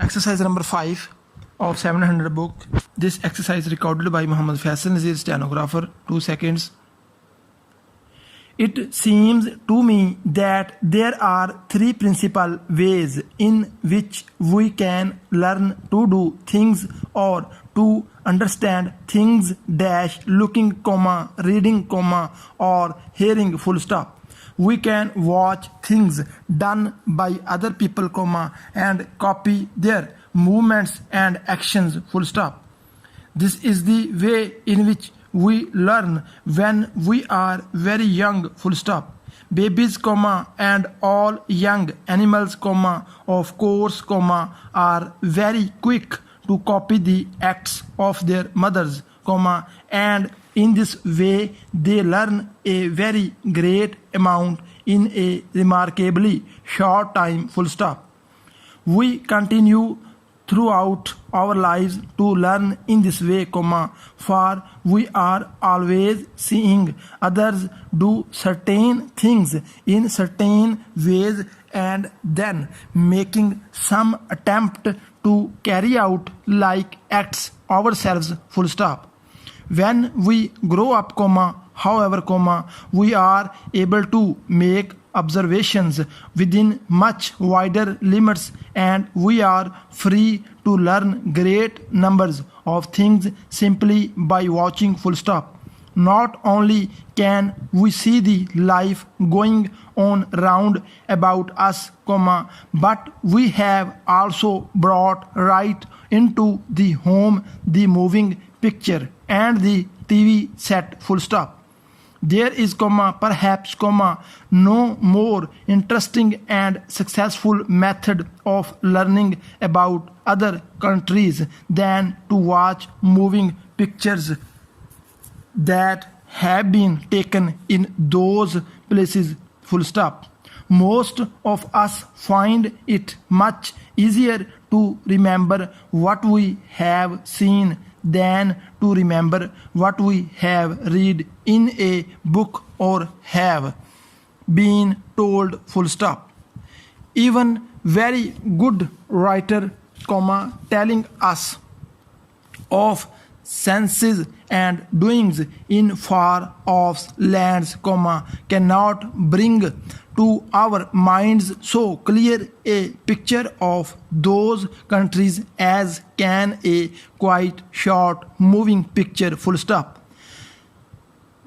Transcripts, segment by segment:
Exercise number 5 of 700 book. This exercise recorded by Muhammad Faisal Nazeer, stenographer. 2 seconds. It seems to me that there are 3 principal ways in which we can learn to do things or to understand things dash looking comma reading comma or hearing full stop. We can watch things done by other people comma and copy their movements and actions full stop. This is the way in which we learn when we are very young full stop. Babies comma and all young animals comma of course comma are very quick to copy the acts of their mothers comma, and in this way they learn a very great amount in a remarkably short time full stop. We continue throughout our lives to learn in this way comma, for we are always seeing others do certain things in certain ways and then making some attempt to carry out like acts ourselves full stop. When we grow up comma, however comma, we are able to make observations within much wider limits and we are free to learn great numbers of things simply by watching full stop. Not only can we see the life going on round about us comma, but we have also brought right into the home the moving picture and the TV set full stop. There is comma perhaps comma no more interesting and successful method of learning about other countries than to watch moving pictures that have been taken in those places full stop. Most of us find it much easier to remember what we have seen than to remember what we have read in a book or have been told full stop. Even very good writer comma telling us of senses and doings in far off lands comma cannot bring to our minds so clear a picture of those countries as can a quite short moving picture full stop.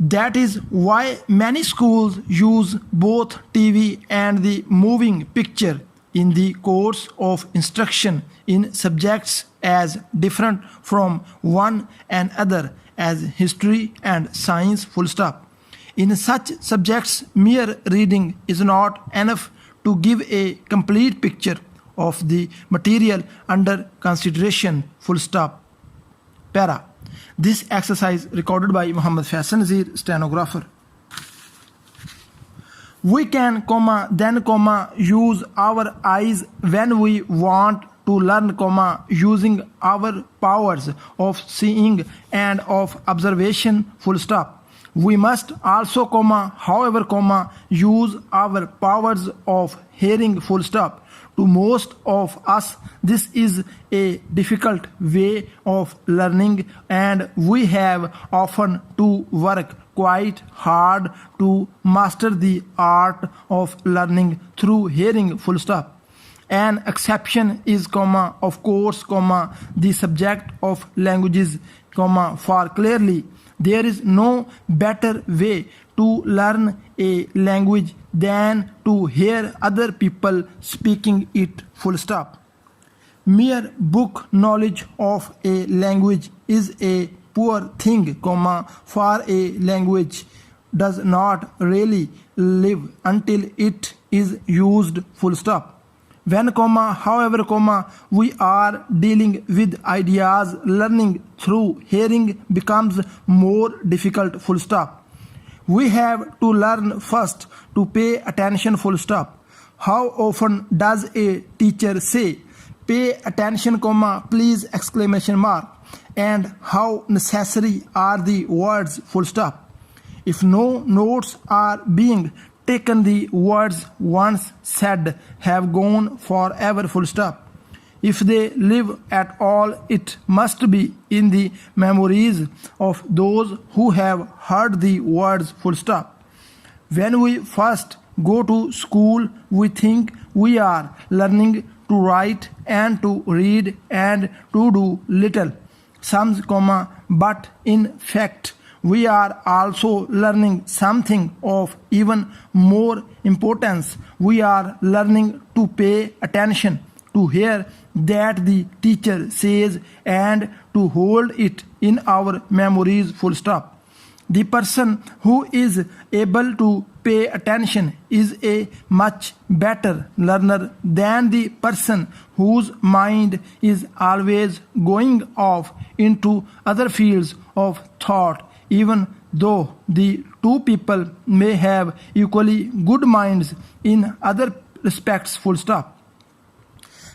That is why many schools use both TV and the moving picture in the course of instruction in subjects as different from one another as history and science full stop. In such subjects, mere reading is not enough to give a complete picture of the material under consideration full stop. Para. This exercise recorded by Muhammad Faisal Nazeer, stenographer. We can comma then comma use our eyes when we want to learn comma using our powers of seeing and of observation full stop. We must also comma however comma use our powers of hearing full stop. To most of us this is a difficult way of learning and we have often to work quite hard to master the art of learning through hearing full stop. An exception is comma of course comma the subject of languages comma, for clearly there is no better way to learn a language than to hear other people speaking it full stop. Mere book knowledge of a language is a poor thing comma, for a language does not really live until it is used full stop. When comma however comma we are dealing with ideas, learning through hearing becomes more difficult full stop. We have to learn first to pay attention full stop. How often does a teacher say pay attention comma please exclamation mark, and how necessary are the words full stop. If no notes are being taken, the words once said have gone forever full stop. If they live at all, it must be in the memories of those who have heard the words full stop. When we first go to school, we think we are learning to write and to read and to do little sums, but in fact, we are also learning something of even more importance. We are learning to pay attention, to hear that the teacher says and to hold it in our memories full stop. The person who is able to pay attention is a much better learner than the person whose mind is always going off into other fields of thought, even though the two people may have equally good minds in other respects full stop.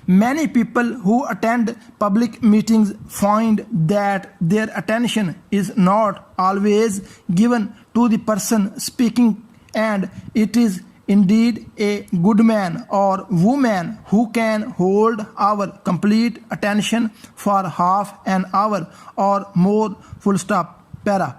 Many people who attend public meetings find that their attention is not always given to the person speaking, and it is indeed a good man or woman who can hold our complete attention for half an hour or more full stop para.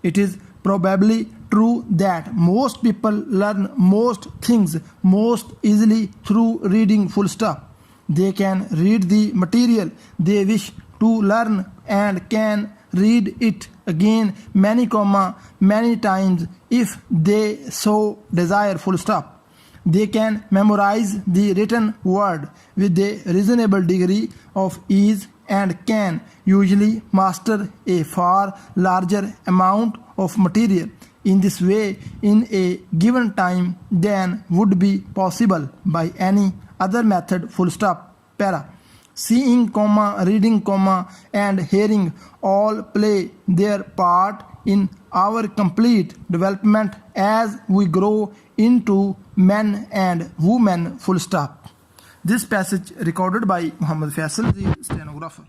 It is probably true that most people learn most things most easily through reading full stop. They can read the material they wish to learn and can read it again many times if they so desire full stop. They can memorize the written word with a reasonable degree of ease and can usually master a far larger amount of material in this way in a given time than would be possible by any other method full stop para. Seeing, reading, and hearing all play their part in our complete development as we grow into men and women full stop. This passage recorded by Muhammad Faisal Nazeer, stenographer.